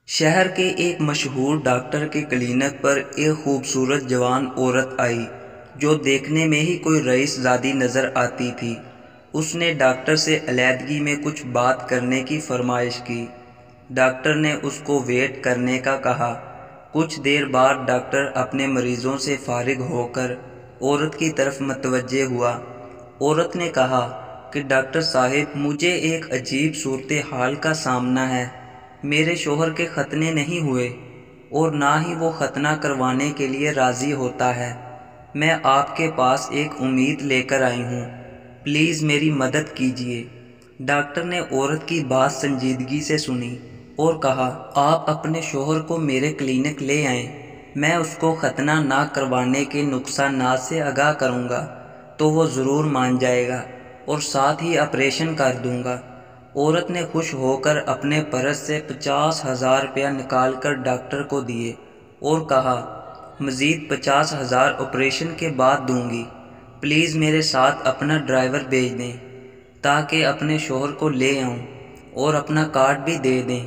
شہر کے ایک مشہور ڈاکٹر کے کلینک پر ایک خوبصورت جوان عورت آئی جو دیکھنے میں ہی کوئی رئیس زادی نظر آتی تھی۔ اس نے ڈاکٹر سے علیحدگی میں کچھ بات کرنے کی فرمائش کی۔ ڈاکٹر نے اس کو ویٹ کرنے کا کہا۔ کچھ دیر بعد ڈاکٹر اپنے مریضوں سے فارغ ہو کر عورت کی طرف متوجہ ہوا۔ عورت نے کہا کہ ڈاکٹر صاحب، مجھے ایک عجیب صورتحال کا سامنا ہے۔ میرے شوہر کے ختنے نہیں ہوئے اور نہ ہی وہ ختنہ کروانے کے لیے راضی ہوتا ہے۔ میں آپ کے پاس ایک امید لے کر آئی ہوں، پلیز میری مدد کیجیے۔ ڈاکٹر نے عورت کی بات سنجیدگی سے سنی اور کہا، آپ اپنے شوہر کو میرے کلینک لے آئیں، میں اس کو ختنہ نہ کروانے کے نقصانات سے آگاہ کروں گا تو وہ ضرور مان جائے گا اور ساتھ ہی آپریشن کر دوں گا۔ عورت نے خوش ہو کر اپنے پرس سے 50,000 روپیہ نکال کر ڈاکٹر کو دیے اور کہا، مزید 50,000 آپریشن کے بعد دوں گی، پلیز میرے ساتھ اپنا ڈرائیور بھیج دیں تاکہ اپنے شوہر کو لے آؤں اور اپنا کارڈ بھی دے دیں۔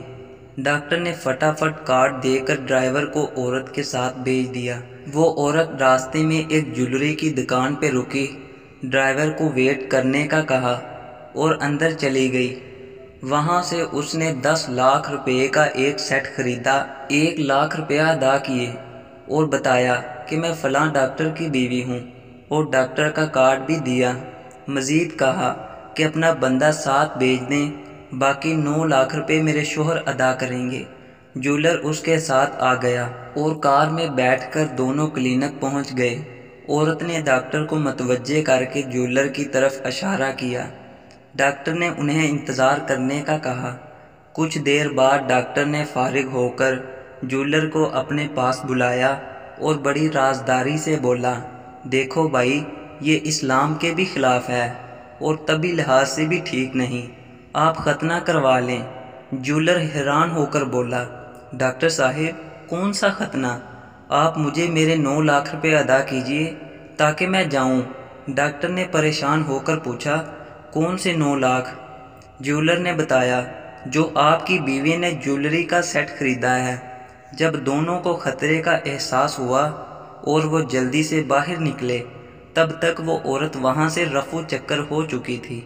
ڈاکٹر نے فٹافٹ کارڈ دے کر ڈرائیور کو عورت کے ساتھ بھیج دیا۔ وہ عورت راستے میں ایک جیولری کی دکان پہ رکی، ڈرائیور کو ویٹ کرنے کا کہا اور اندر چلی گئی۔ وہاں سے اس نے 10 لاکھ روپے کا ایک سیٹ خریدا، 1 لاکھ روپیہ ادا کیے اور بتایا کہ میں فلاں ڈاکٹر کی بیوی ہوں اور ڈاکٹر کا کارڈ بھی دیا۔ مزید کہا کہ اپنا بندہ ساتھ بھیج دیں، باقی 9 لاکھ روپے میرے شوہر ادا کریں گے۔ جیولر اس کے ساتھ آ گیا اور کار میں بیٹھ کر دونوں کلینک پہنچ گئے۔ عورت نے ڈاکٹر کو متوجہ کر کے جیولر کی طرف اشارہ کیا۔ ڈاکٹر نے انہیں انتظار کرنے کا کہا۔ کچھ دیر بعد ڈاکٹر نے فارغ ہو کر جیولر کو اپنے پاس بلایا اور بڑی رازداری سے بولا، دیکھو بھائی، یہ اسلام کے بھی خلاف ہے اور طبی لحاظ سے بھی ٹھیک نہیں، آپ ختنہ کروا لیں۔ جیولر حیران ہو کر بولا، ڈاکٹر صاحب، کون سا ختنہ؟ آپ مجھے میرے 9 لاکھ روپے ادا کیجیے تاکہ میں جاؤں۔ ڈاکٹر نے پریشان ہو کر پوچھا، کون سے 9 لاکھ؟ جیولر نے بتایا، جو آپ کی بیوی نے جیولری کا سیٹ خریدا ہے۔ جب دونوں کو خطرے کا احساس ہوا اور وہ جلدی سے باہر نکلے، تب تک وہ عورت وہاں سے رفو چکر ہو چکی تھی۔